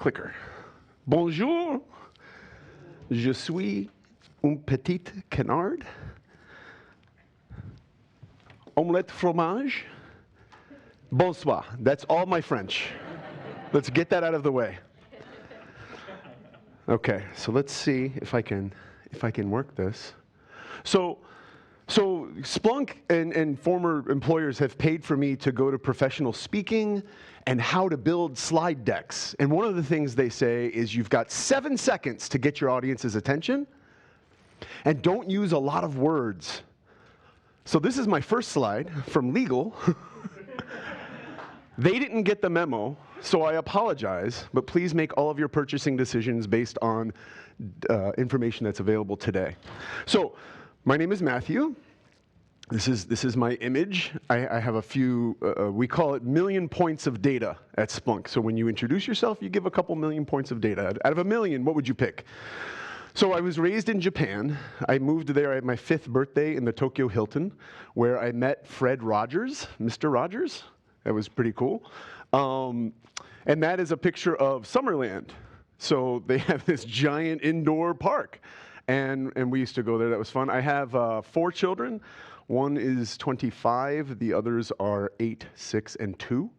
clicker. Bonjour, je suis un petit canard. Omelette fromage. Bonsoir. That's all my French. Let's get that out of the way. Okay, so let's see if I can work this. So Splunk and former employers have paid for me to go to professional speaking and how to build slide decks. And one of the things they say is you've got 7 seconds to get your audience's attention, and don't use a lot of words. So this is my first slide from legal. They didn't get the memo, so I apologize, but please make all of your purchasing decisions based on information that's available today. So my name is Matthew. This is my image. I have a few, we call it million points of data at Splunk. So when you introduce yourself, you give a couple million points of data. Out of a million, what would you pick? So I was raised in Japan. I moved there at my 5th birthday in the Tokyo Hilton, where I met Fred Rogers, Mr. Rogers. That was pretty cool. And that is a picture of Summerland. So they have this giant indoor park. And we used to go there. That was fun. I have 4 children. One is 25. The others are 8, 6, and 2.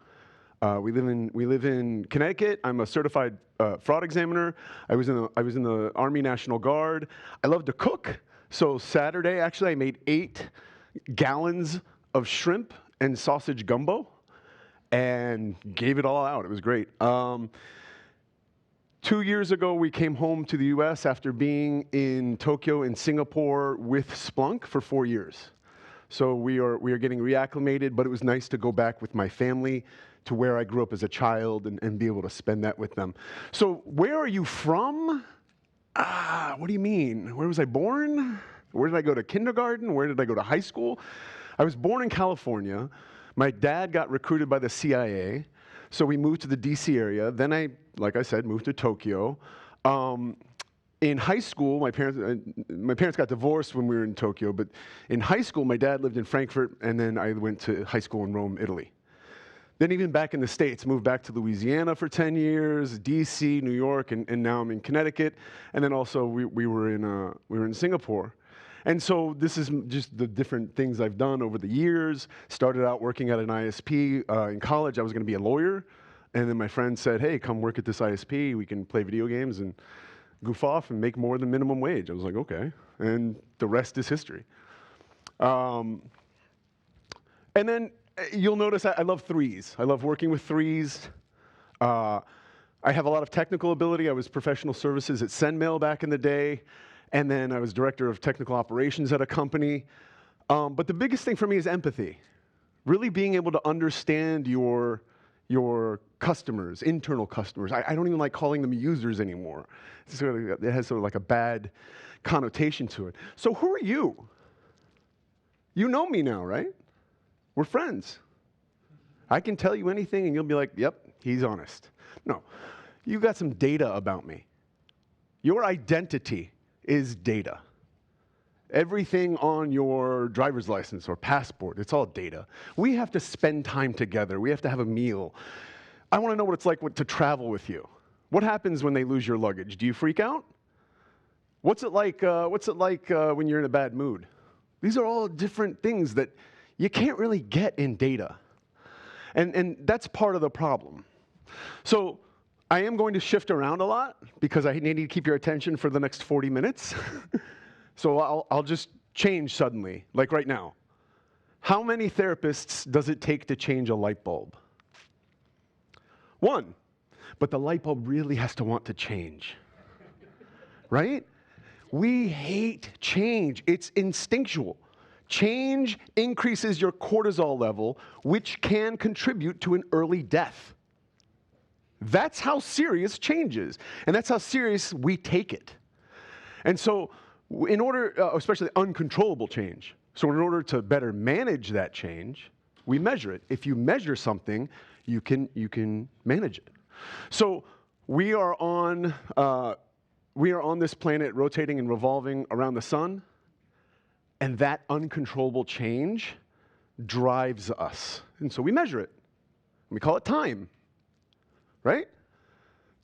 We live in Connecticut. I'm a certified fraud examiner. I was in the Army National Guard. I love to cook. So Saturday, actually, I made 8 gallons of shrimp and sausage gumbo and gave it all out. It was great. 2 years ago, we came home to the US after being in Tokyo and Singapore with Splunk for 4 years. So we are getting reacclimated, but it was nice to go back with my family to where I grew up as a child and be able to spend that with them. So where are you from? What do you mean? Where was I born? Where did I go to kindergarten? Where did I go to high school? I was born in California. My dad got recruited by the CIA, so we moved to the DC area. Then I, like I said, moved to Tokyo. In high school, my parents got divorced when we were in Tokyo, but in high school, my dad lived in Frankfurt, and then I went to high school in Rome, Italy. Then even back in the States, moved back to Louisiana for 10 years, DC, New York, and now I'm in Connecticut. And then also we were in Singapore. And so this is just the different things I've done over the years. Started out working at an ISP. In college, I was going to be a lawyer. And then my friend said, hey, come work at this ISP. We can play video games and goof off and make more than minimum wage. I was like, okay. And the rest is history. And then you'll notice I love threes. I love working with threes. I have a lot of technical ability. I was professional services at SendMail back in the day. And then I was director of technical operations at a company. But the biggest thing for me is empathy. Really being able to understand your customers, internal customers. I don't even like calling them users anymore. It has sort of like a bad connotation to it. So who are you? You know me now, right? We're friends. I can tell you anything and you'll be like, yep, he's honest. No, you got some data about me. Your identity is data. Everything on your driver's license or passport, it's all data. We have to spend time together. We have to have a meal. I want to know what it's like to travel with you. What happens when they lose your luggage? Do you freak out? What's it like when you're in a bad mood? These are all different things that you can't really get in data. And that's part of the problem. So I am going to shift around a lot because I need to keep your attention for the next 40 minutes. So I'll just change suddenly, like right now. How many therapists does it take to change a light bulb? 1. But the light bulb really has to want to change, right? We hate change. It's instinctual. Change increases your cortisol level, which can contribute to an early death. That's how serious change is, and that's how serious we take it. And so in order, especially uncontrollable change, so in order to better manage that change, we measure it. If you measure something, you can manage it. So we are on this planet rotating and revolving around the sun, and that uncontrollable change drives us. And so we measure it. We call it time, right?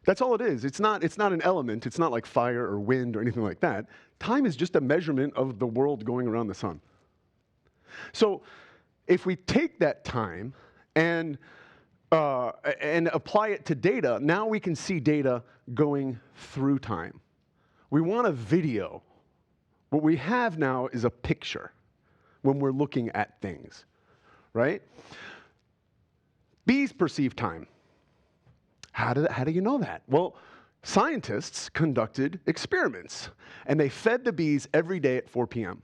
That's all it is. It's not an element. It's not like fire or wind or anything like that. Time is just a measurement of the world going around the sun. So if we take that time and apply it to data, now we can see data going through time. We want a video. What we have now is a picture when we're looking at things, right? Bees perceive time. How do you know that? Well, scientists conducted experiments, and they fed the bees every day at 4 p.m.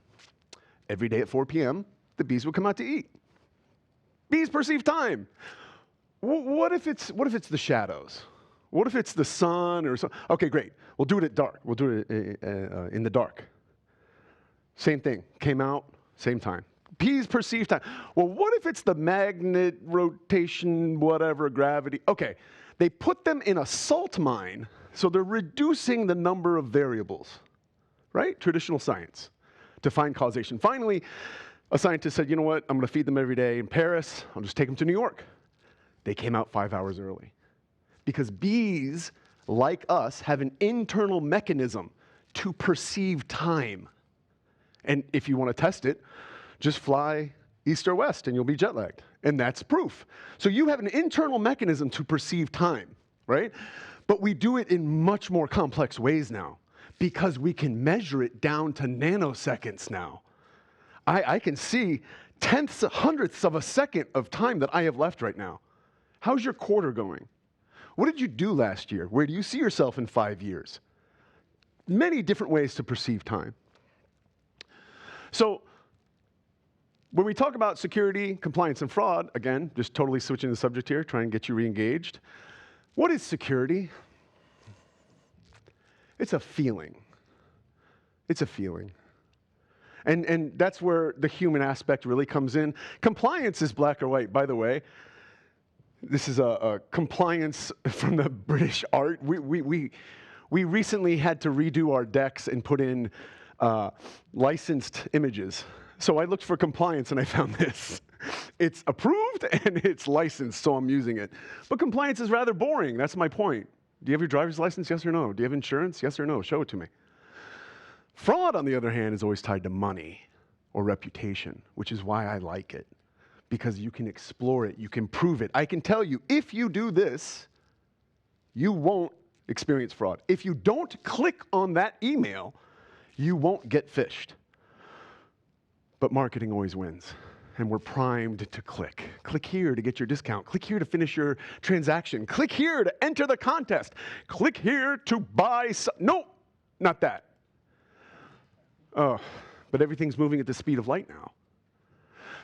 Every day at 4 p.m., the bees would come out to eat. Bees perceive time. What if it's the shadows? What if it's the sun or something? Okay, great. We'll do it at dark. We'll do it in the dark. Same thing. Came out, same time. Bees perceive time. Well, what if it's the magnet, rotation, whatever, gravity? Okay, they put them in a salt mine, so they're reducing the number of variables, right? Traditional science to find causation. Finally, a scientist said, you know what? I'm going to feed them every day in Paris. I'll just take them to New York. They came out 5 hours early. Because bees, like us, have an internal mechanism to perceive time. And if you want to test it, just fly east or west and you'll be jet lagged. And that's proof. So you have an internal mechanism to perceive time, right? But we do it in much more complex ways now because we can measure it down to nanoseconds now. I can see tenths, hundredths of a second of time that I have left right now. How's your quarter going? What did you do last year? Where do you see yourself in 5 years? Many different ways to perceive time. So when we talk about security, compliance, and fraud, again, just totally switching the subject here, trying to get you re-engaged. What is security? It's a feeling. It's a feeling. And that's where the human aspect really comes in. Compliance is black or white, by the way. This is a compliance from the British art. We recently had to redo our decks and put in licensed images. So I looked for compliance and I found this. It's approved and it's licensed, so I'm using it. But compliance is rather boring. That's my point. Do you have your driver's license? Yes or no? Do you have insurance? Yes or no? Show it to me. Fraud, on the other hand, is always tied to money or reputation, which is why I like it. Because you can explore it, you can prove it. I can tell you, if you do this, you won't experience fraud. If you don't click on that email, you won't get phished. But marketing always wins. And we're primed to click. Click here to get your discount. Click here to finish your transaction. Click here to enter the contest. Click here to buy no, not that. Oh, but everything's moving at the speed of light now.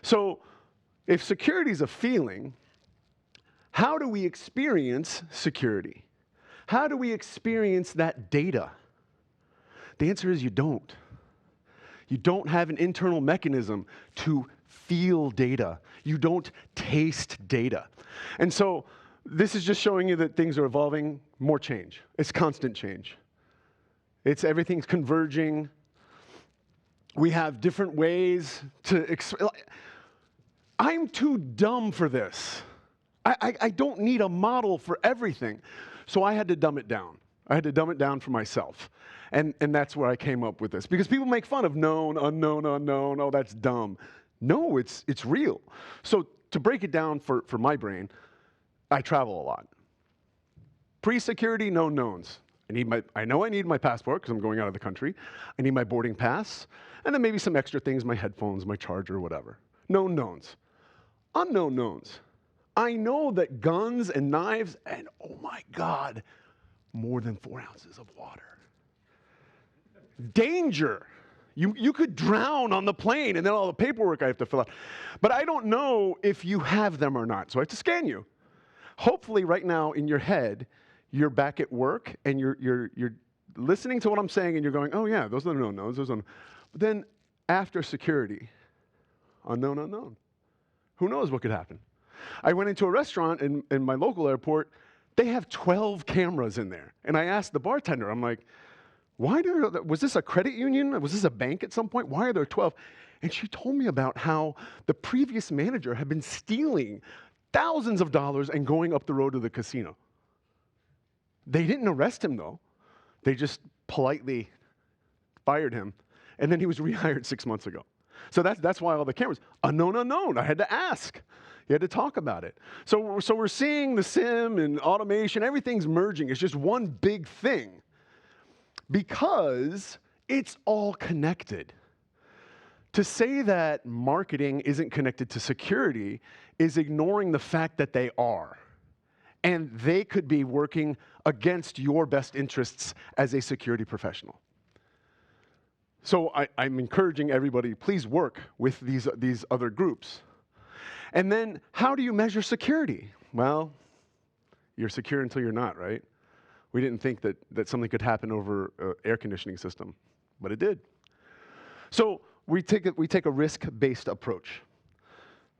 So if security is a feeling, how do we experience security? How do we experience that data? The answer is you don't. You don't have an internal mechanism to feel data. You don't taste data. And so this is just showing you that things are evolving, more change. It's constant change. Everything's converging. We have different ways to I'm too dumb for this. I don't need a model for everything. So I had to dumb it down. I had to dumb it down for myself. And that's where I came up with this. Because people make fun of known, unknown, unknown. Oh, that's dumb. No, it's real. So to break it down for my brain, I travel a lot. Pre-security, known knowns. I know I need my passport because I'm going out of the country. I need my boarding pass. And then maybe some extra things, my headphones, my charger, whatever. Known knowns. Unknown knowns. I know that guns and knives, and oh my God, more than 4 ounces of water. Danger. You could drown on the plane and then all the paperwork I have to fill out. But I don't know if you have them or not, so I have to scan you. Hopefully right now in your head, you're back at work and you're listening to what I'm saying and you're going, oh yeah, those are the known knowns. But then after security, unknown, unknown. Who knows what could happen? I went into a restaurant in my local airport. They have 12 cameras in there. And I asked the bartender, I'm like, was this a credit union? Was this a bank at some point? Why are there 12? And she told me about how the previous manager had been stealing thousands of dollars and going up the road to the casino. They didn't arrest him, though. They just politely fired him, and then he was rehired 6 months ago. So that's why all the cameras, unknown. I had to ask. You had to talk about it. So we're seeing the sim and automation, everything's merging. It's just one big thing because it's all connected. To say that marketing isn't connected to security is ignoring the fact that they are. And they could be working against your best interests as a security professional. So I'm encouraging everybody, please work with these other groups. And then, how do you measure security? Well, you're secure until you're not, right? We didn't think that something could happen over an air conditioning system, but it did. So we take a risk-based approach.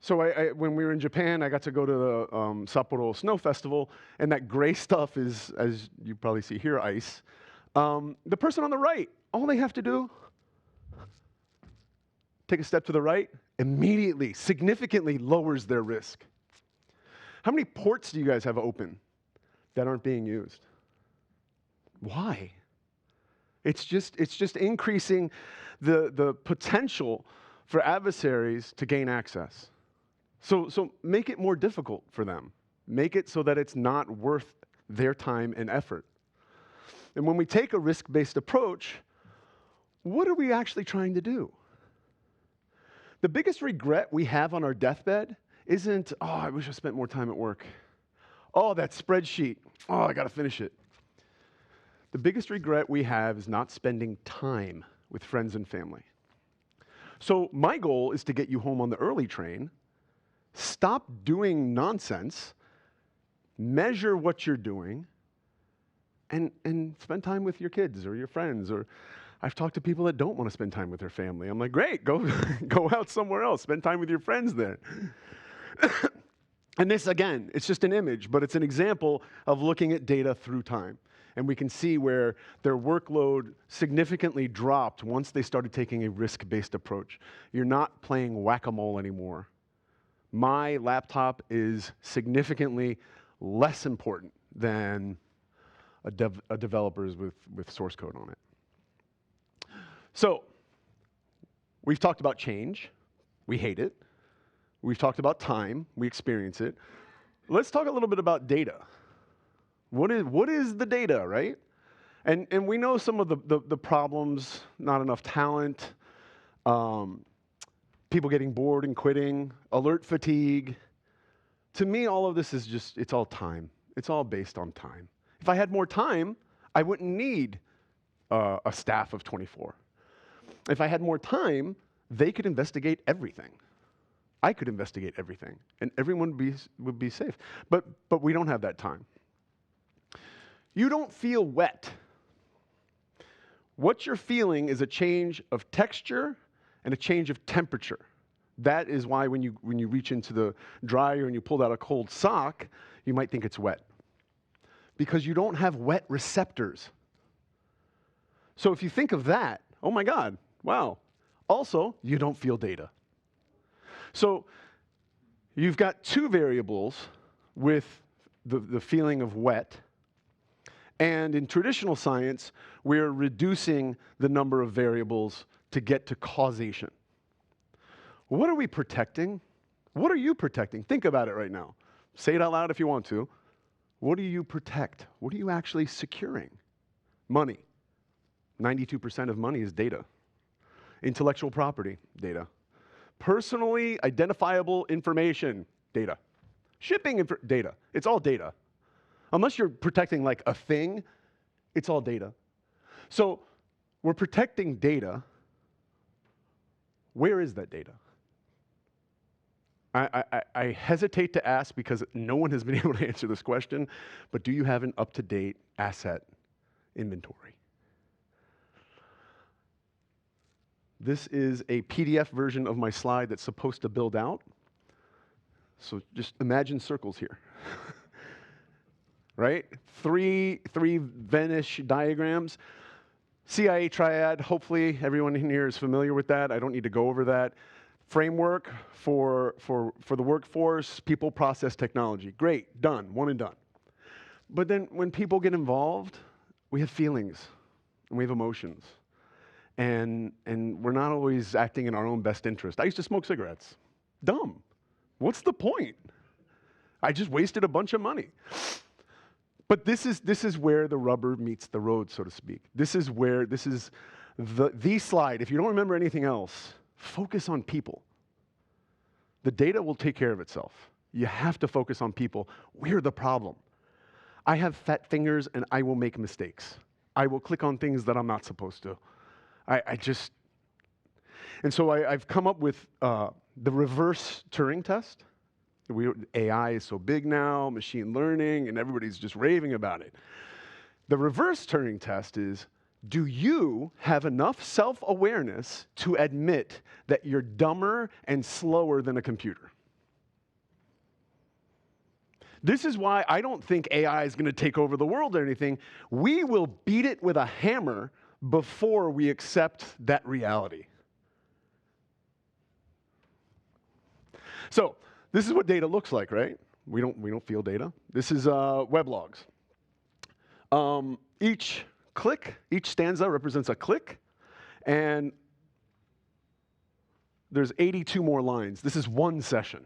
So when we were in Japan, I got to go to the Sapporo Snow Festival, and that gray stuff is, as you probably see here, ice. The person on the right, all they have to do, take a step to the right, immediately, significantly lowers their risk. How many ports do you guys have open that aren't being used? Why? It's just increasing the potential for adversaries to gain access. So make it more difficult for them. Make it so that it's not worth their time and effort. And when we take a risk-based approach, what are we actually trying to do? The biggest regret we have on our deathbed isn't, oh, I wish I spent more time at work. Oh, that spreadsheet. Oh, I got to finish it. The biggest regret we have is not spending time with friends and family. So my goal is to get you home on the early train. Stop doing nonsense. Measure what you're doing. And spend time with your kids or your friends. Or I've talked to people that don't want to spend time with their family. I'm like, great, go out somewhere else. Spend time with your friends there. And this, again, it's just an image, but it's an example of looking at data through time. And we can see where their workload significantly dropped once they started taking a risk-based approach. You're not playing whack-a-mole anymore. My laptop is significantly less important than a developer's with source code on it. So, we've talked about change. We hate it. We've talked about time. We experience it. Let's talk a little bit about data. What is the data, right? And we know some of the problems, not enough talent, people getting bored and quitting, alert fatigue. To me, all of this is just, it's all time. It's all based on time. If I had more time, I wouldn't need a staff of 24. If I had more time, they could investigate everything. I could investigate everything, and everyone would be safe. But we don't have that time. You don't feel wet. What you're feeling is a change of texture and a change of temperature. That is why when you reach into the dryer and you pulled out a cold sock, you might think it's wet. Because you don't have wet receptors. So if you think of that, oh my God, wow. Also, you don't feel data. So you've got two variables with the feeling of wet. And in traditional science, we're reducing the number of variables to get to causation. What are we protecting? What are you protecting? Think about it right now. Say it out loud if you want to. What do you protect? What are you actually securing? Money. 92% of money is data. Intellectual property, data. Personally identifiable information, data. Shipping data. It's all data. Unless you're protecting like a thing, it's all data. So we're protecting data. Where is that data? I hesitate to ask because no one has been able to answer this question, but do you have an up-to-date asset inventory? This is a PDF version of my slide that's supposed to build out. So just imagine circles here. Right? Three Vennish diagrams. CIA triad, hopefully everyone in here is familiar with that. I don't need to go over that. Framework for the workforce, people, process, technology. Great, done, one and done. But then when people get involved, we have feelings and we have emotions. And we're not always acting in our own best interest. I used to smoke cigarettes. Dumb. What's the point? I just wasted a bunch of money. But this is where the rubber meets the road, so to speak. This is the slide. If you don't remember anything else, focus on people. The data will take care of itself. You have to focus on people. We're the problem. I have fat fingers and I will make mistakes. I will click on things that I'm not supposed to. And so I've come up with the reverse Turing test. AI is so big now, machine learning, and everybody's just raving about it. The reverse Turing test is, do you have enough self-awareness to admit that you're dumber and slower than a computer? This is why I don't think AI is going to take over the world or anything. We will beat it with a hammer before we accept that reality. So this is what data looks like, right? We don't feel data. This is weblogs. Each stanza represents a click, and there's 82 more lines. This is one session.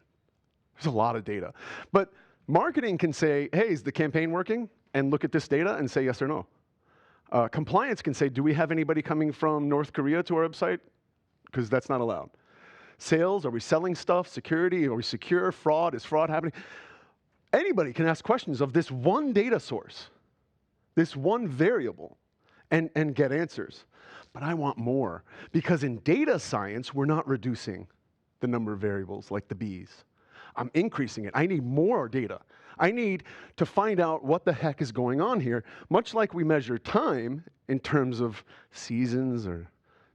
There's a lot of data. But marketing can say, hey, is the campaign working? And look at this data and say yes or no. Compliance can say, do we have anybody coming from North Korea to our website? Because that's not allowed. Sales, are we selling stuff? Security, are we secure? Fraud, is fraud happening? Anybody can ask questions of this one data source, this one variable, and get answers. But I want more, because in data science, we're not reducing the number of variables like the bees. I'm increasing it. I need more data. I need to find out what the heck is going on here, much like we measure time in terms of seasons or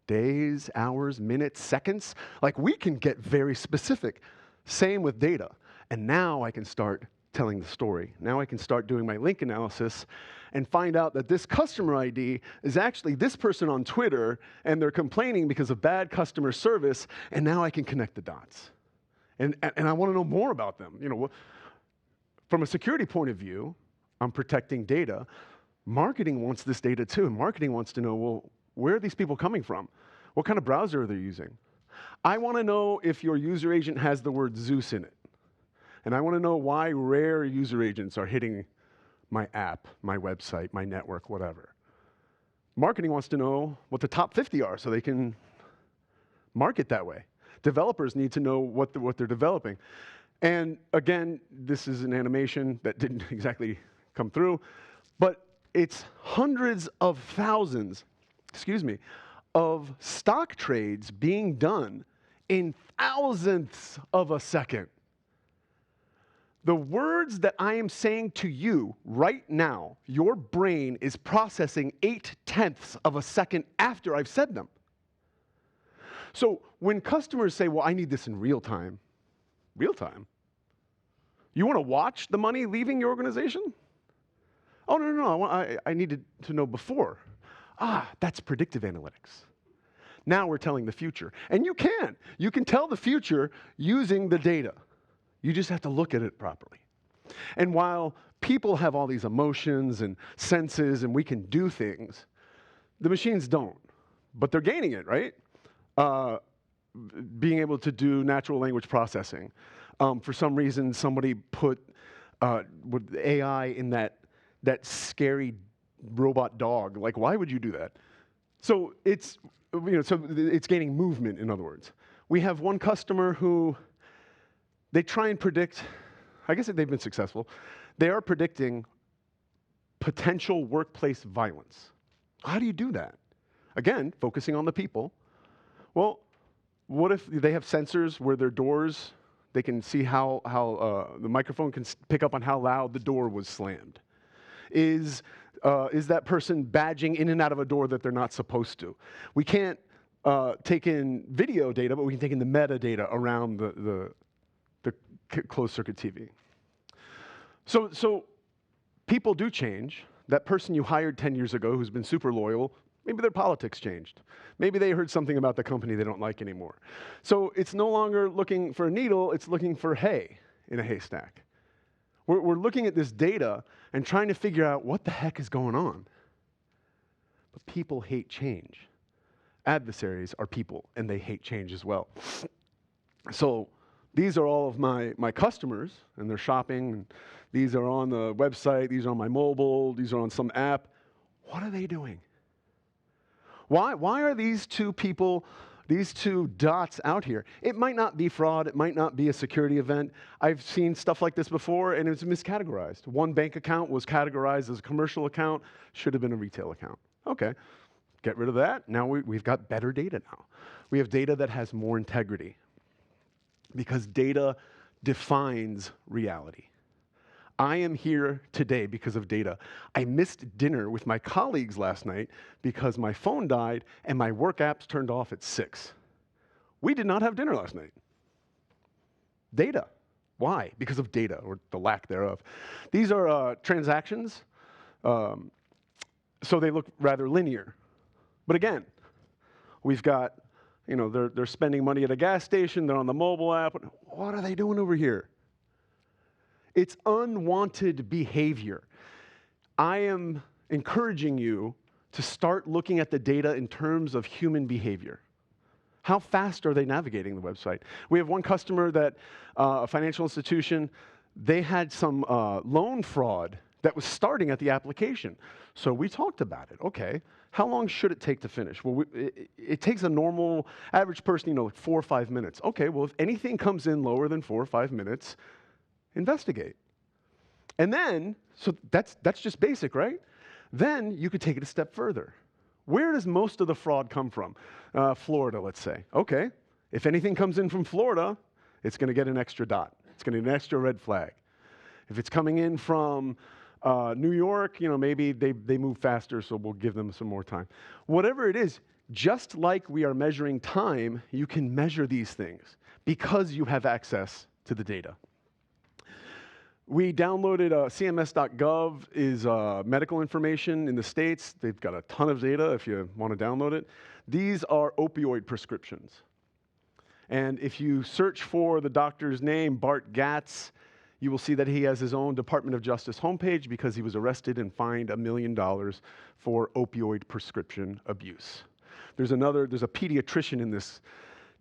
days, hours, minutes, seconds. Like, we can get very specific. Same with data. And now I can start telling the story. Now I can start doing my link analysis and find out that this customer ID is actually this person on Twitter, and they're complaining because of bad customer service, and now I can connect the dots. And I want to know more about them. You know, from a security point of view, I'm protecting data. Marketing wants this data too. And marketing wants to know, well, where are these people coming from? What kind of browser are they using? I want to know if your user agent has the word Zeus in it. And I want to know why rare user agents are hitting my app, my website, my network, whatever. Marketing wants to know what the top 50 are so they can market that way. Developers need to know what they're developing. And again, this is an animation that didn't exactly come through, but it's hundreds of thousands, of stock trades being done in thousandths of a second. The words that I am saying to you right now, your brain is processing 0.8 of a second after I've said them. So when customers say, well, I need this in real time? You want to watch the money leaving your organization? Oh, no, I needed to know before. That's predictive analytics. Now we're telling the future. And you can tell the future using the data. You just have to look at it properly. And while people have all these emotions and senses and we can do things, the machines don't. But they're gaining it, right? Being able to do natural language processing. For some reason, somebody put with AI in that scary robot dog. Like, why would you do that? So it's gaining movement, in other words. We have one customer who they try and predict, I guess they've been successful, they are predicting potential workplace violence. How do you do that? Again, focusing on the people. Well, what if they have sensors where their doors, they can see how the microphone can pick up on how loud the door was slammed? Is that person badging in and out of a door that they're not supposed to? We can't take in video data, but we can take in the metadata around the closed-circuit TV. So people do change. That person you hired 10 years ago who's been super loyal, maybe their politics changed. Maybe they heard something about the company they don't like anymore. So it's no longer looking for a needle, it's looking for hay in a haystack. We're looking at this data and trying to figure out what the heck is going on. But people hate change. Adversaries are people, and they hate change as well. So these are all of my customers, and they're shopping. And these are on the website. These are on my mobile. These are on some app. What are they doing? Why are these two people, these two dots out here? It might not be fraud. It might not be a security event. I've seen stuff like this before, and it's miscategorized. One bank account was categorized as a commercial account. Should have been a retail account. Okay, get rid of that. Now we've got better data now. We have data that has more integrity because data defines reality. I am here today because of data. I missed dinner with my colleagues last night because my phone died and my work apps turned off at 6. We did not have dinner last night. Data. Why? Because of data, or the lack thereof. These are transactions, so they look rather linear. But again, we've got, they're spending money at a gas station, they're on the mobile app. What are they doing over here? It's unwanted behavior. I am encouraging you to start looking at the data in terms of human behavior. How fast are they navigating the website? We have one customer that, a financial institution, they had some loan fraud that was starting at the application. So we talked about it. Okay, how long should it take to finish? Well, it takes a normal, average person, like 4 or 5 minutes. Okay, well, if anything comes in lower than 4 or 5 minutes, investigate. And then, so that's just basic, right? Then you could take it a step further. Where does most of the fraud come from? Florida, let's say. Okay, if anything comes in from Florida, it's going to get an extra dot. It's going to get an extra red flag. If it's coming in from New York, maybe they move faster, so we'll give them some more time. Whatever it is, just like we are measuring time, you can measure these things because you have access to the data. We downloaded cms.gov is medical information in the States. They've got a ton of data if you want to download it. These are opioid prescriptions. And if you search for the doctor's name, Bart Gatz, you will see that he has his own Department of Justice homepage because he was arrested and fined $1 million for opioid prescription abuse. There's a pediatrician in this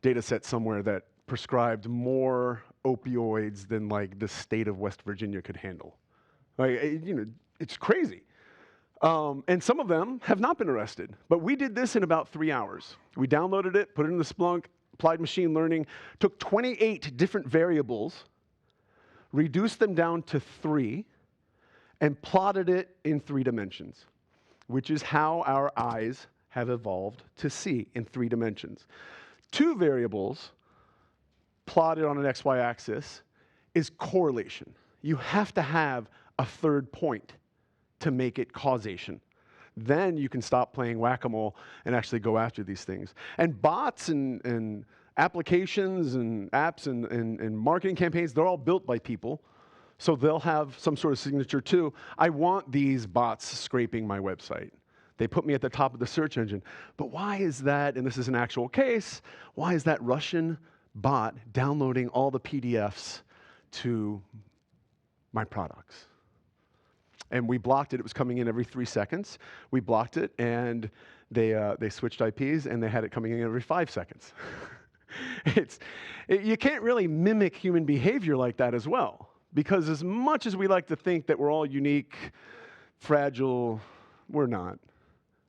data set somewhere that prescribed more opioids than the state of West Virginia could handle. It's crazy. And some of them have not been arrested, but we did this in about 3 hours. We downloaded it, put it in the Splunk, applied machine learning, took 28 different variables, reduced them down to 3, and plotted it in 3 dimensions, which is how our eyes have evolved to see in 3 dimensions. 2 variables plotted on an XY axis is correlation. You have to have a third point to make it causation. Then you can stop playing whack-a-mole and actually go after these things. And bots and applications and apps and marketing campaigns, they're all built by people. So they'll have some sort of signature too. I want these bots scraping my website. They put me at the top of the search engine. But why is that, and this is an actual case, why is that Russian bot downloading all the PDFs to my products? And we blocked it. It was coming in every 3 seconds. We blocked it, and they switched IPs, and they had it coming in every 5 seconds. You can't really mimic human behavior like that as well, because as much as we like to think that we're all unique, fragile, we're not.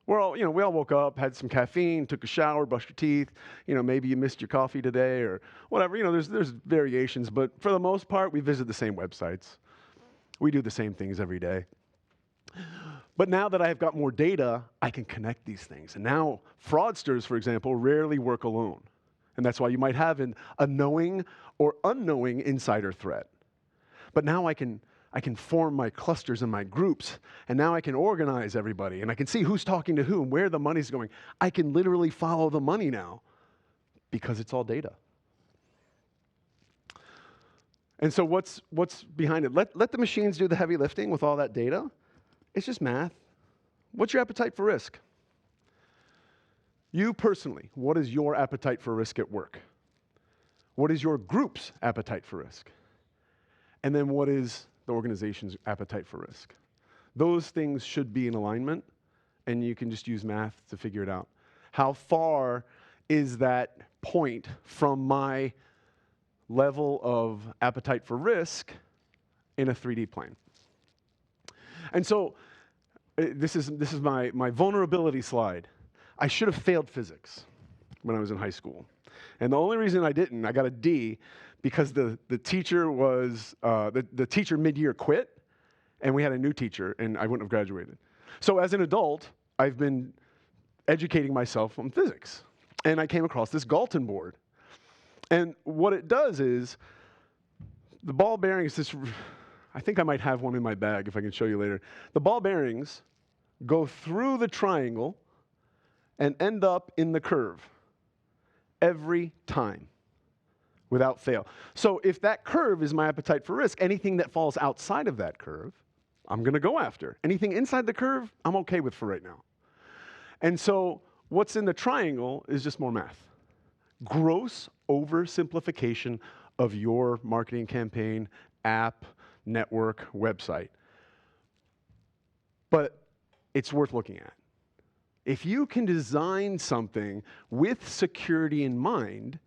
We all woke up, had some caffeine, took a shower, brushed your teeth. Maybe you missed your coffee today or whatever. There's variations, but for the most part, we visit the same websites. We do the same things every day. But now that I've got more data, I can connect these things. And now fraudsters, for example, rarely work alone. And that's why you might have a knowing or unknowing insider threat. But now I can form my clusters and my groups, and now I can organize everybody, and I can see who's talking to whom, where the money's going. I can literally follow the money now because it's all data. And so what's behind it? Let the machines do the heavy lifting with all that data. It's just math. What's your appetite for risk? You personally, what is your appetite for risk at work? What is your group's appetite for risk? And then what is the organization's appetite for risk. Those things should be in alignment, and you can just use math to figure it out. How far is that point from my level of appetite for risk in a 3D plane? And so this is my vulnerability slide. I should have failed physics when I was in high school. And the only reason I didn't, I got a D, because the teacher was, the teacher mid-year quit, and we had a new teacher, and I wouldn't have graduated. So as an adult, I've been educating myself on physics. And I came across this Galton board. And what it does is, the ball bearings, I think I might have one in my bag if I can show you later. The ball bearings go through the triangle and end up in the curve every time, without fail. So if that curve is my appetite for risk, anything that falls outside of that curve, I'm going to go after. Anything inside the curve, I'm okay with for right now. And so what's in the triangle is just more math. Gross oversimplification of your marketing campaign, app, network, website. But it's worth looking at. If you can design something with security in mind,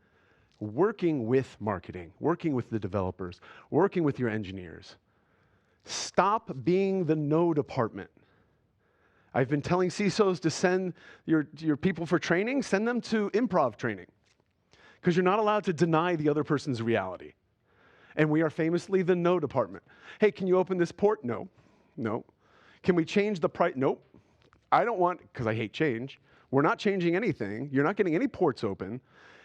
working with marketing, working with the developers, working with your engineers, stop being the no department. I've been telling CISOs to send your people for training, send them to improv training, because you're not allowed to deny the other person's reality. And we are famously the no department. Hey, can you open this port? No. No. Can we change the price? Nope. I don't want, because I hate change. We're not changing anything. You're not getting any ports open.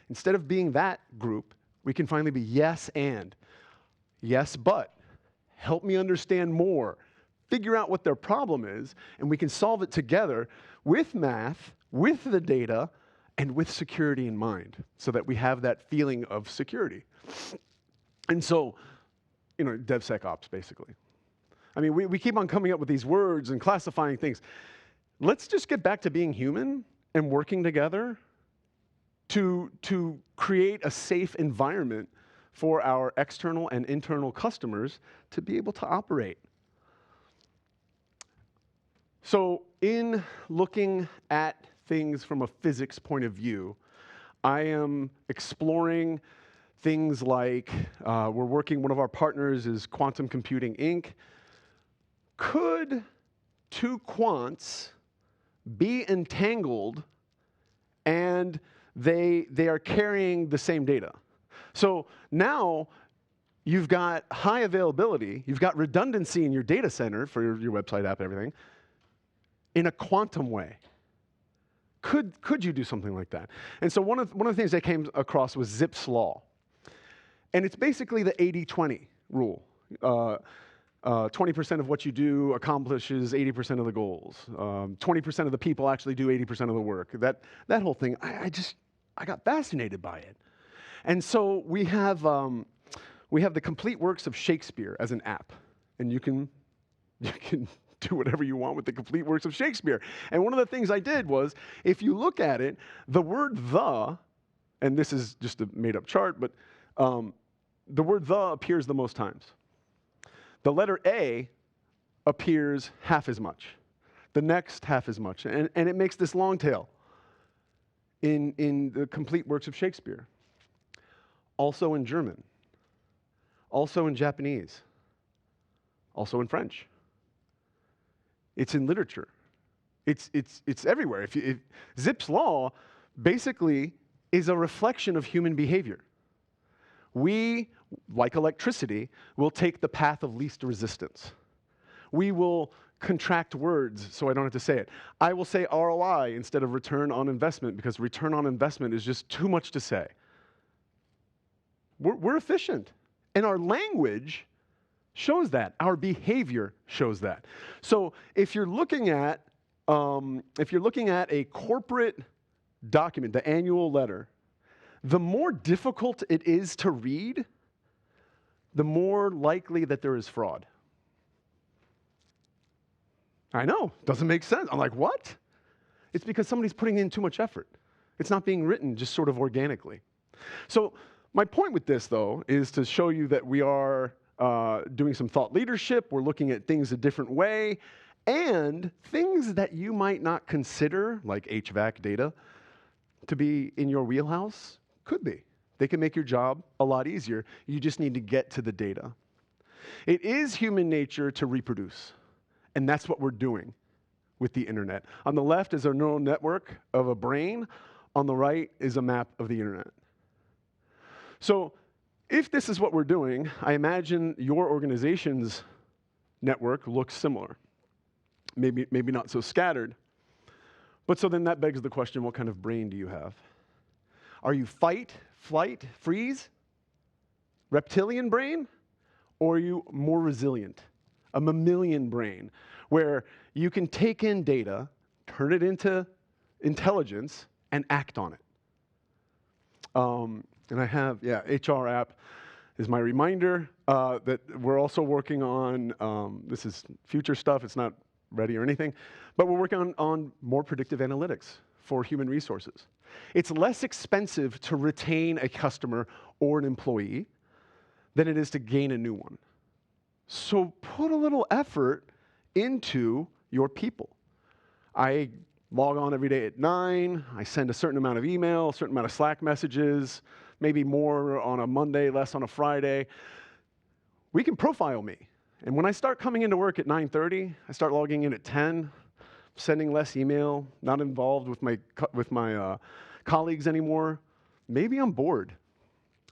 Instead of being that group, we can finally be yes and. Yes, but. Help me understand more. Figure out what their problem is, and we can solve it together with math, with the data, and with security in mind, so that we have that feeling of security. And so, DevSecOps, basically. I mean, we keep on coming up with these words and classifying things. Let's just get back to being human and working together to create a safe environment for our external and internal customers to be able to operate. So in looking at things from a physics point of view, I am exploring things like, we're working, one of our partners is Quantum Computing Inc. Could two quants be entangled and they are carrying the same data? So now you've got high availability, you've got redundancy in your data center for your website, app, everything, in a quantum way. Could you do something like that? And so one of the things I came across was Zipf's law. And it's basically the 80-20 rule. 20% of what you do accomplishes 80% of the goals. 20% of the people actually do 80% of the work. That whole thing, I got fascinated by it. And so we have the complete works of Shakespeare as an app, and you can do whatever you want with the complete works of Shakespeare. And one of the things I did was, if you look at it, the word the, and this is just a made-up chart, but the word the appears the most times. The letter A appears half as much. The next half as much. And it makes this long tail in the complete works of Shakespeare. Also in German. Also in Japanese. Also in French. It's in literature. It's everywhere. Zipf's law basically is a reflection of human behavior. We, like electricity, will take the path of least resistance. We will contract words so I don't have to say it. I will say ROI instead of return on investment because return on investment is just too much to say. We're efficient. And our language shows that. Our behavior shows that. So if you're looking at a corporate document, the annual letter, the more difficult it is to read, the more likely that there is fraud. I know, doesn't make sense. I'm like, what? It's because somebody's putting in too much effort. It's not being written just sort of organically. So my point with this, though, is to show you that we are doing some thought leadership. We're looking at things a different way. And things that you might not consider, like HVAC data, to be in your wheelhouse, could be. They can make your job a lot easier. You just need to get to the data. It is human nature to reproduce, and that's what we're doing with the internet. On the left is a neural network of a brain. On the right is a map of the internet. So if this is what we're doing, I imagine your organization's network looks similar. Maybe not so scattered. But so then that begs the question, what kind of brain do you have? Are you fight, flight, freeze? Reptilian brain? Or are you more resilient? A mammalian brain, where you can take in data, turn it into intelligence, and act on it. And I have, HR app is my reminder that we're also working on, this is future stuff, it's not ready or anything, but we're working on more predictive analytics for human resources. It's less expensive to retain a customer or an employee than it is to gain a new one. So put a little effort into your people. I log on every day at 9, I send a certain amount of email, a certain amount of Slack messages, maybe more on a Monday, less on a Friday. We can profile me. And when I start coming into work at 9:30, I start logging in at 10, sending less email, not involved with my colleagues anymore. Maybe I'm bored.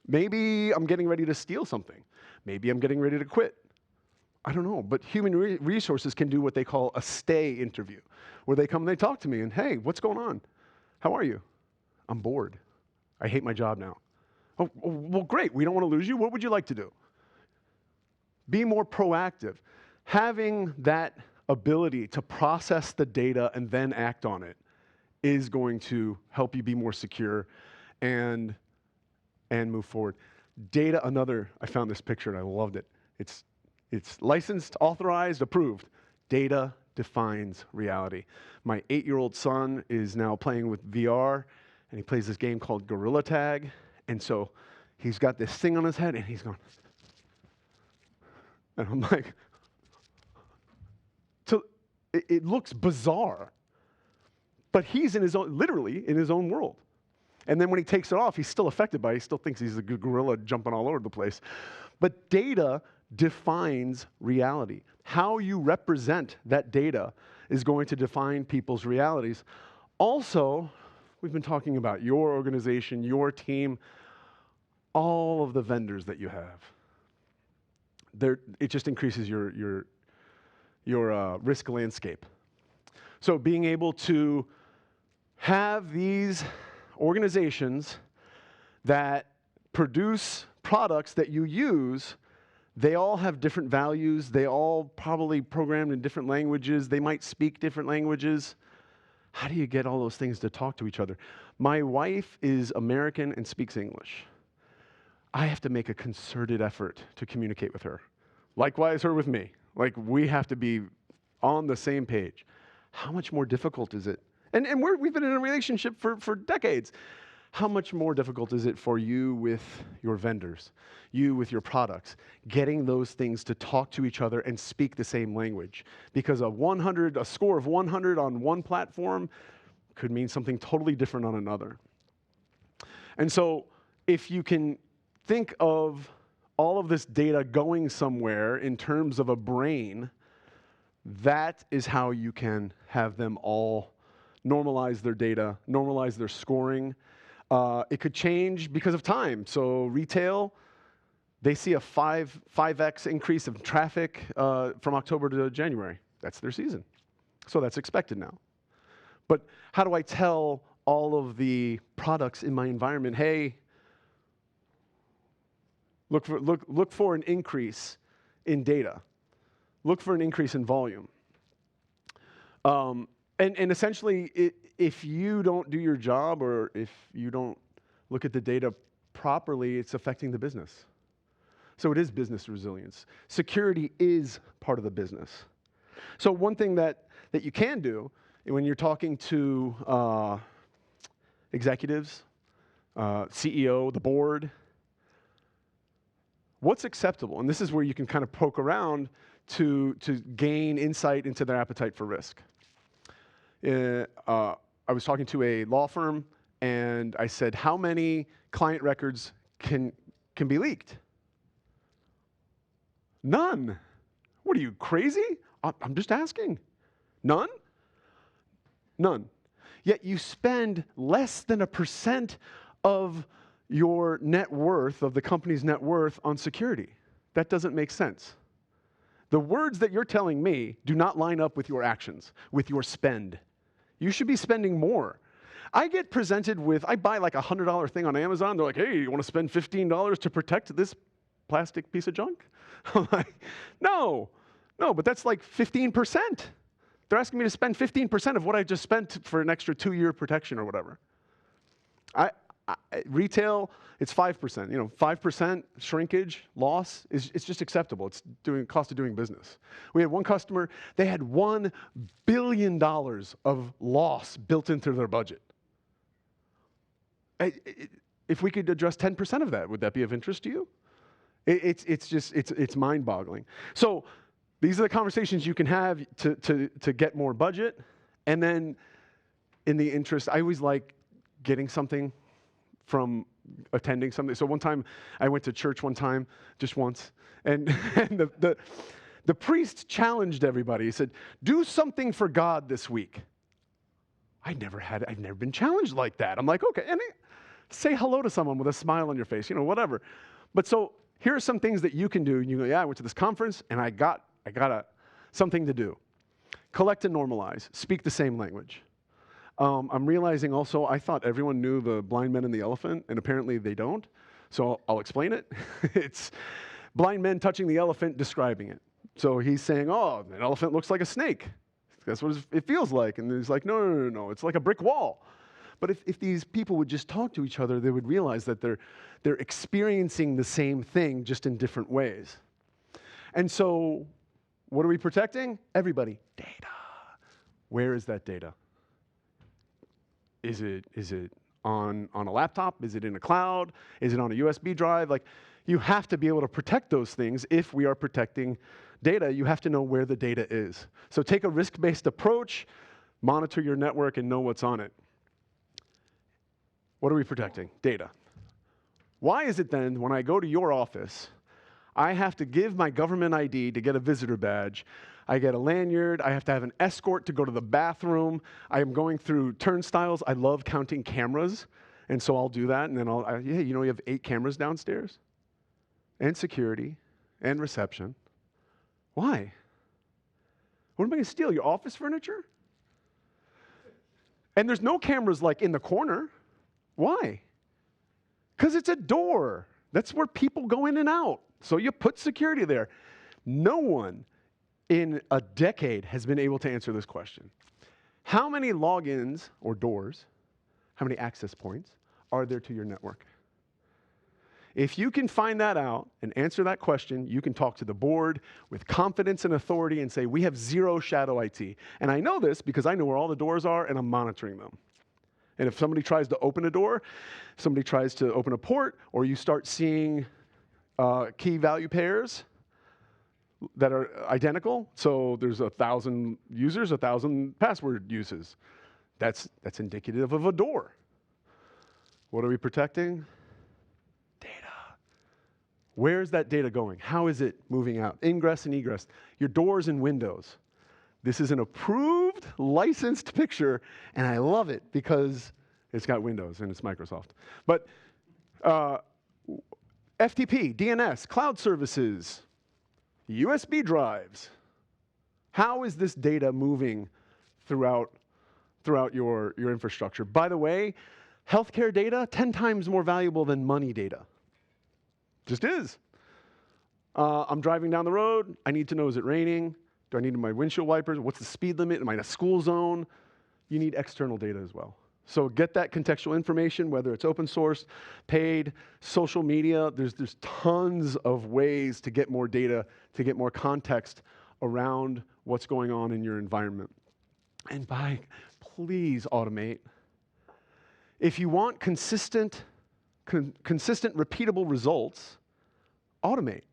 Maybe I'm getting ready to steal something. Maybe I'm getting ready to quit. I don't know, but human resources can do what they call a stay interview, where they come and they talk to me and, hey, what's going on? How are you? I'm bored. I hate my job now. Oh, well, great. We don't want to lose you. What would you like to do? Be more proactive. Having that ability to process the data and then act on it is going to help you be more secure and move forward. Data, I found this picture and I loved it. It's licensed, authorized, approved. Data defines reality. My 8-year-old son is now playing with VR, and he plays this game called Gorilla Tag. And so he's got this thing on his head, and he's going, and I'm like, so it looks bizarre, but he's literally in his own world. And then when he takes it off, he's still affected by it. He still thinks he's a good gorilla jumping all over the place. But data defines reality. How you represent that data is going to define people's realities. Also, we've been talking about your organization, your team, all of the vendors that you have. It just increases your risk landscape. So being able to have these organizations that produce products that you use, they all have different values. They all probably programmed in different languages. They might speak different languages. How do you get all those things to talk to each other? My wife is American and speaks English. I have to make a concerted effort to communicate with her. Likewise, her with me. Like, we have to be on the same page. How much more difficult is it? And we've been in a relationship for decades. How much more difficult is it for you with your vendors, you with your products, getting those things to talk to each other and speak the same language? Because a score of 100 on one platform could mean something totally different on another. And so if you can think of all of this data going somewhere in terms of a brain, that is how you can have them all normalize their data, normalize their scoring. It could change because of time. So retail, they see a 5x increase of traffic from October to January. That's their season. So that's expected now. But how do I tell all of the products in my environment, hey, look for an increase in data. Look for an increase in volume. And essentially, if you don't do your job or if you don't look at the data properly, it's affecting the business. So it is business resilience. Security is part of the business. So one thing that you can do when you're talking to executives, CEO, the board, What's acceptable? And this is where you can kind of poke around to gain insight into their appetite for risk. I was talking to a law firm, and I said, how many client records can be leaked? None. What are you, crazy? I'm just asking. None? None. Yet you spend less than 1% of your net worth, of the company's net worth, on security. That doesn't make sense. The words that you're telling me do not line up with your actions, with your spend. You should be spending more. I get presented with, I buy like a $100 thing on Amazon. They're like, hey, you want to spend $15 to protect this plastic piece of junk? I'm like, no, but that's like 15%. They're asking me to spend 15% of what I just spent for an extra 2-year protection or whatever. Retail, it's 5%. 5% shrinkage, loss, it's just acceptable. It's cost of doing business. We had one customer, they had $1 billion of loss built into their budget. If we could address 10% of that, would that be of interest to you? It's mind-boggling. So these are the conversations you can have to get more budget. And then in the interest, I always like getting something from attending something. So one time, I went to church one time, just once, and the priest challenged everybody. He said, do something for God this week. I've never been challenged like that. I'm like, okay, and say hello to someone with a smile on your face, whatever. But so here are some things that you can do. And you go, yeah, I went to this conference, and I got something to do. Collect and normalize. Speak the same language. I'm realizing also, I thought everyone knew the blind men and the elephant, and apparently they don't. So I'll explain it. It's blind men touching the elephant, describing it. So he's saying, oh, an elephant looks like a snake. That's what it feels like. And he's like, no, it's like a brick wall. But if these people would just talk to each other, they would realize that they're experiencing the same thing, just in different ways. And so what are we protecting? Everybody. Data. Where is that data? Is it on a laptop? Is it in a cloud? Is it on a USB drive? Like, you have to be able to protect those things. If we are protecting data, you have to know where the data is. So take a risk-based approach, monitor your network, and know what's on it. What are we protecting? Data. Why is it then, when I go to your office, I have to give my government ID to get a visitor badge? I get a lanyard, I have to have an escort to go to the bathroom, I am going through turnstiles. I love counting cameras, and so I'll do that, and then you have 8 cameras downstairs, and security, and reception. Why? What am I going to steal, your office furniture? And there's no cameras like in the corner. Why? Because it's a door. That's where people go in and out. So you put security there. No one in a decade has been able to answer this question. How many logins or doors, how many access points are there to your network? If you can find that out and answer that question, you can talk to the board with confidence and authority and say, we have 0 shadow IT. And I know this because I know where all the doors are and I'm monitoring them. And if somebody tries to open a door, somebody tries to open a port, or you start seeing key value pairs that are identical, so there's 1,000 users, 1,000 password uses. That's indicative of a door. What are we protecting? Data. Where's that data going? How is it moving out? Ingress and egress. Your doors and windows. This is an approved, licensed picture, and I love it because it's got Windows and it's Microsoft. But FTP, DNS, cloud services, USB drives. How is this data moving throughout your infrastructure? By the way, healthcare data, 10 times more valuable than money data. Just is. I'm driving down the road. I need to know, is it raining? Do I need my windshield wipers? What's the speed limit? Am I in a school zone? You need external data as well. So get that contextual information, whether it's open source, paid, social media. There's tons of ways to get more data, to get more context around what's going on in your environment. And please automate. If you want consistent, repeatable results, automate.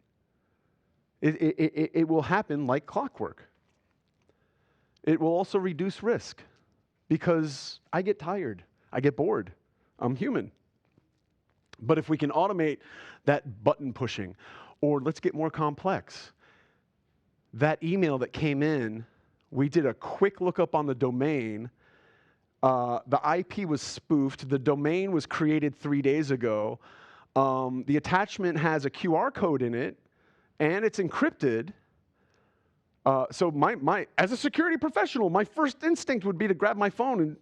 It will happen like clockwork. It will also reduce risk because I get tired, I get bored, I'm human. But if we can automate that button pushing, or let's get more complex, that email that came in, we did a quick lookup on the domain. The IP was spoofed. The domain was created 3 days ago. The attachment has a QR code in it, and it's encrypted. So as a security professional, my first instinct would be to grab my phone and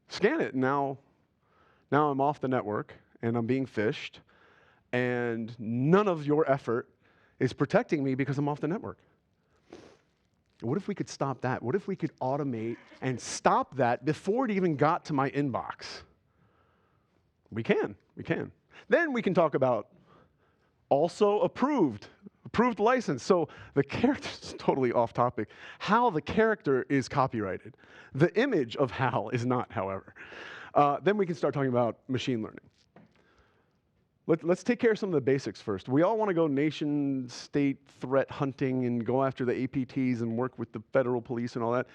scan it. Now I'm off the network, and I'm being phished, and none of your effort is protecting me because I'm off the network. What if we could stop that? What if we could automate and stop that before it even got to my inbox? We can. Then we can talk about also approved license. So the character is totally off topic. How the character is copyrighted. The image of Hal is not, however. Then we can start talking about machine learning. Let's take care of some of the basics first. We all want to go nation-state threat hunting and go after the APTs and work with the federal police and all that.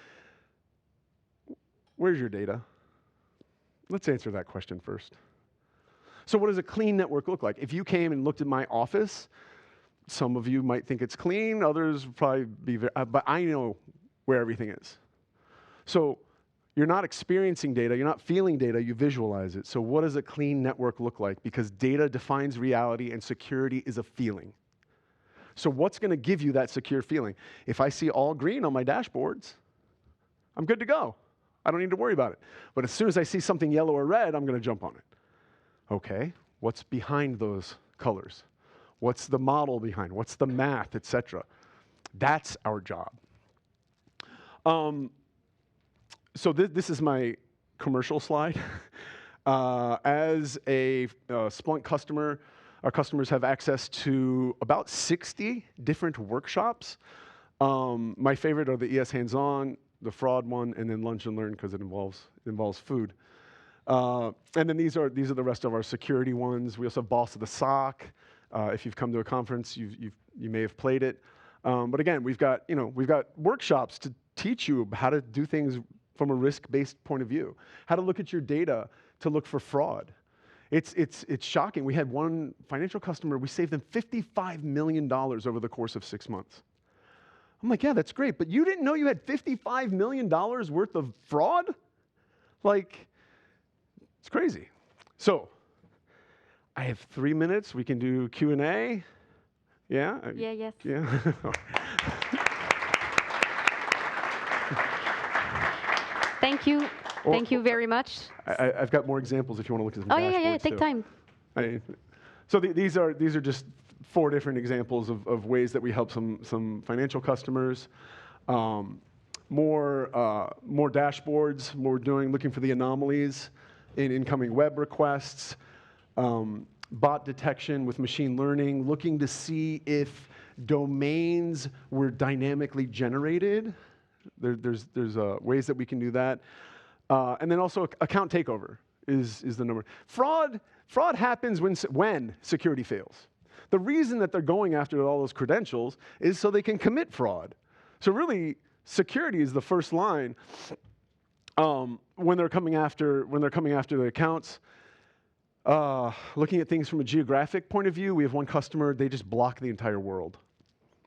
Where's your data? Let's answer that question first. So what does a clean network look like? If you came and looked at my office, some of you might think it's clean, others would probably be but I know where everything is. So you're not experiencing data, you're not feeling data, you visualize it. So what does a clean network look like? Because data defines reality and security is a feeling. So what's going to give you that secure feeling? If I see all green on my dashboards, I'm good to go. I don't need to worry about it. But as soon as I see something yellow or red, I'm going to jump on it. Okay, what's behind those colors? What's the model behind? What's the math, etc.? That's our job. So this is my commercial slide. As a Splunk customer, our customers have access to about 60 different workshops. My favorite are the ES hands-on, the fraud one, and then lunch and learn because it involves food. And then these are the rest of our security ones. We also have Boss of the SOC. If you've come to a conference, you may have played it. But again, we've got workshops to teach you how to do things from a risk-based point of view, how to look at your data to look for fraud. It's shocking. We had one financial customer, we saved them $55 million over the course of 6 months. I'm like, yeah, that's great, but you didn't know you had $55 million worth of fraud? Like, it's crazy. So, I have 3 minutes. We can do Q&A. Yeah? Yes. Yeah? Thank you. Thank you very much. I've got more examples if you want to look at some dashboards. Yeah. Take time. So these are just 4 different examples of ways that we help some financial customers. More dashboards. More looking for the anomalies in incoming web requests. Bot detection with machine learning, looking to see if domains were dynamically generated. There's ways that we can do that. And then also account takeover is the number. Fraud happens when security fails. The reason that they're going after all those credentials is so they can commit fraud. So really, security is the first line when they're coming after the accounts. Looking at things from a geographic point of view, we have one customer, they just block the entire world.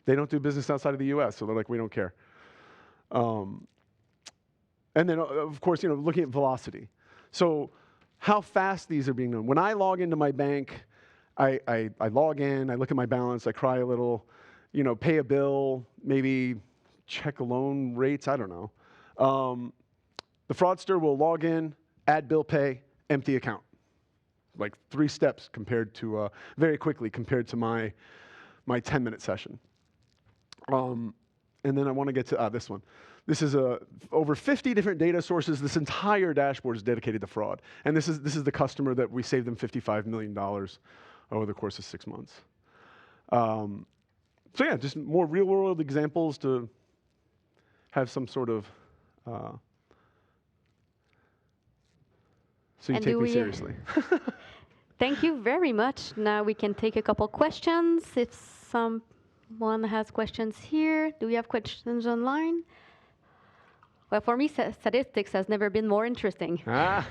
They don't do business outside of the US, so they're like, we don't care. And then, of course, looking at velocity. So how fast these are being done. When I log into my bank, I log in, I look at my balance, I cry a little, pay a bill, maybe check loan rates, I don't know. The fraudster will log in, add bill pay, empty account. Like 3 steps very quickly compared to my 10-minute session. And then I want to get to this one. This is over 50 different data sources. This entire dashboard is dedicated to fraud. And this is the customer that we saved them $55 million over the course of 6 months. So yeah, just more real-world examples to have some sort of, so you take me seriously. Thank you very much. Now we can take a couple questions. If someone has questions here, do we have questions online? Well, for me, statistics has never been more interesting. Ah.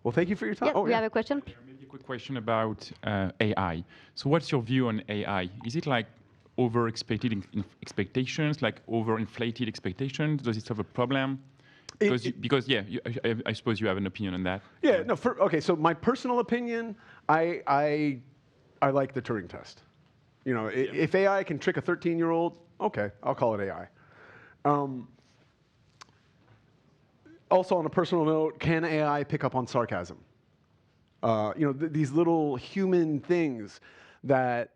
Well, thank you for your time. Yeah, we have a question. Maybe a quick question about AI. So what's your view on AI? Is it like over-expected expectations, like over-inflated expectations? Does it have a problem? Because I suppose you have an opinion on that. Yeah, no, okay, so my personal opinion, I like the Turing test. You know, if AI can trick a 13-year-old, okay, I'll call it AI. Also, on a personal note, can AI pick up on sarcasm? You know, these little human things that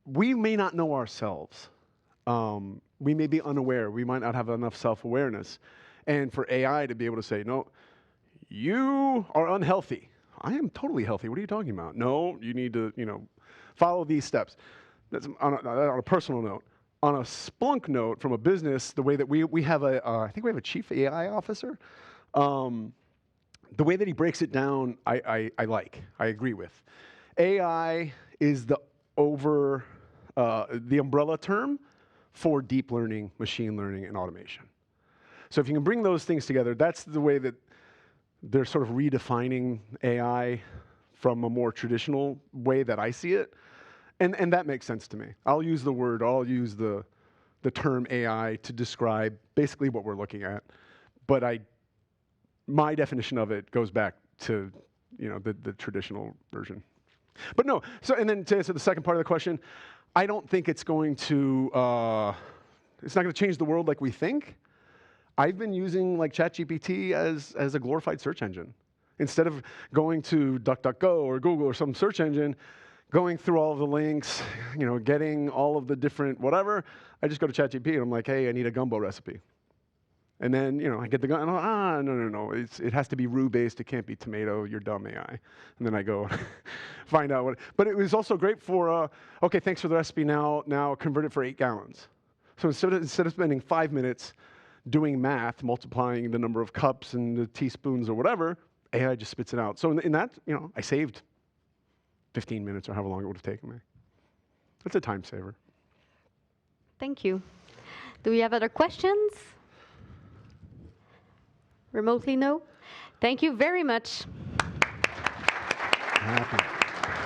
we may not know ourselves. We may be unaware. We might not have enough self-awareness. And for AI to be able to say, no, you are unhealthy. I am totally healthy. What are you talking about? No, you need to, you know, follow these steps. That's on a personal note. On a Splunk note, from a business, the way that we have I think we have a chief AI officer. The way that he breaks it down, I agree with. AI is the umbrella term for deep learning, machine learning, and automation. So if you can bring those things together, that's the way that they're sort of redefining AI from a more traditional way that I see it. And that makes sense to me. I'll use the term AI to describe basically what we're looking at. But my definition of it goes back to, you know, the traditional version. But no, and then to answer the second part of the question, I don't think it's going to, it's not going to change the world like we think. I've been using like ChatGPT as a glorified search engine. Instead of going to DuckDuckGo or Google or some search engine, going through all of the links, you know, getting all of the different whatever, I just go to ChatGPT and I'm like, hey, I need a gumbo recipe. And then, you know, I get the gun, and no, it has to be roux-based, it can't be tomato, you're dumb AI. And then I go find out what, but it was also great for, okay, thanks for the recipe, now convert it for 8 gallons. So instead of spending 5 minutes doing math, multiplying the number of cups and the teaspoons or whatever, AI just spits it out. So in that, you know, I saved 15 minutes or however long it would have taken me. That's a time saver. Thank you. Do we have other questions? Remotely, no? Thank you very much. Happy.